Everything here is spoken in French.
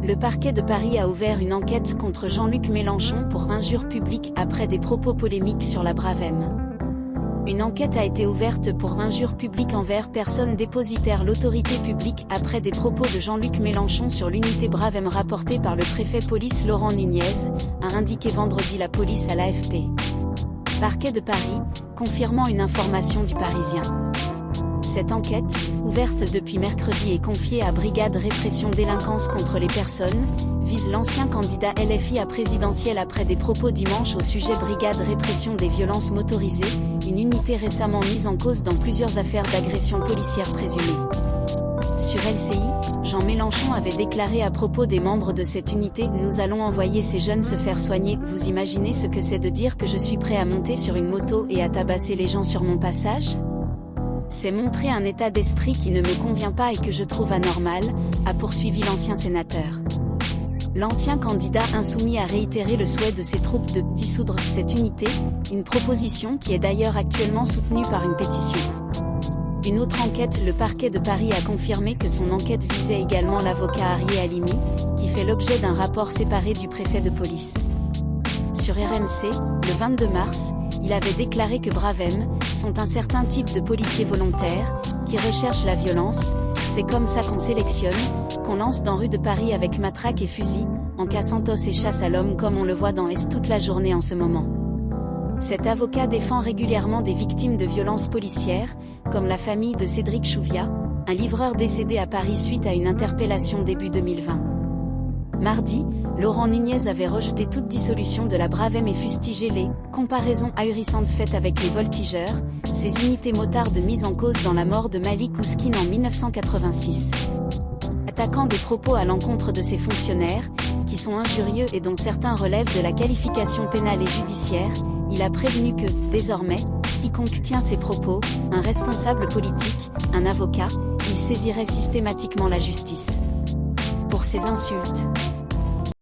Le parquet de Paris a ouvert une enquête contre Jean-Luc Mélenchon pour injure publique après des propos polémiques sur la Bravem. Une enquête a été ouverte pour injure publique envers personne dépositaire l'autorité publique après des propos de Jean-Luc Mélenchon sur l'unité Bravem rapportée par le préfet police Laurent Nunez, a indiqué vendredi la police à l'AFP. Parquet de Paris, confirmant une information du Parisien. Cette enquête, ouverte depuis mercredi et confiée à Brigade Répression Délinquance contre les personnes, vise l'ancien candidat LFI à présidentielle après des propos dimanche au sujet Brigade Répression des violences motorisées, une unité récemment mise en cause dans plusieurs affaires d'agression policière présumées. Sur LCI, Jean Mélenchon avait déclaré à propos des membres de cette unité « Nous allons envoyer ces jeunes se faire soigner ». Vous imaginez ce que c'est de dire que je suis prêt à monter sur une moto et à tabasser les gens sur mon passage ? C'est montrer un état d'esprit qui ne me convient pas et que je trouve anormal, a poursuivi l'ancien sénateur. L'ancien candidat insoumis a réitéré le souhait de ses troupes de dissoudre cette unité, une proposition qui est d'ailleurs actuellement soutenue par une pétition. Une autre enquête, le parquet de Paris a confirmé que son enquête visait également l'avocat Arié Halimi, qui fait l'objet d'un rapport séparé du préfet de police. Sur RMC, le 22 mars, il avait déclaré que Bravem sont un certain type de policiers volontaires, qui recherchent la violence, c'est comme ça qu'on sélectionne, qu'on lance dans rue de Paris avec matraque et fusil, en cassant os et chasse à l'homme comme on le voit dans Est toute la journée en ce moment. Cet avocat défend régulièrement des victimes de violences policières, comme la famille de Cédric Chouviat, un livreur décédé à Paris suite à une interpellation début 2020. Mardi, Laurent Nunez avait rejeté toute dissolution de la Bravem et fustigé les comparaisons ahurissantes faites avec les voltigeurs, ces unités motardes mises en cause dans la mort de Malik Ousskine en 1986. Attaquant des propos à l'encontre de ces fonctionnaires, qui sont injurieux et dont certains relèvent de la qualification pénale et judiciaire, il a prévenu que, désormais, quiconque tient ces propos, un responsable politique, un avocat, il saisirait systématiquement la justice. Pour ces insultes.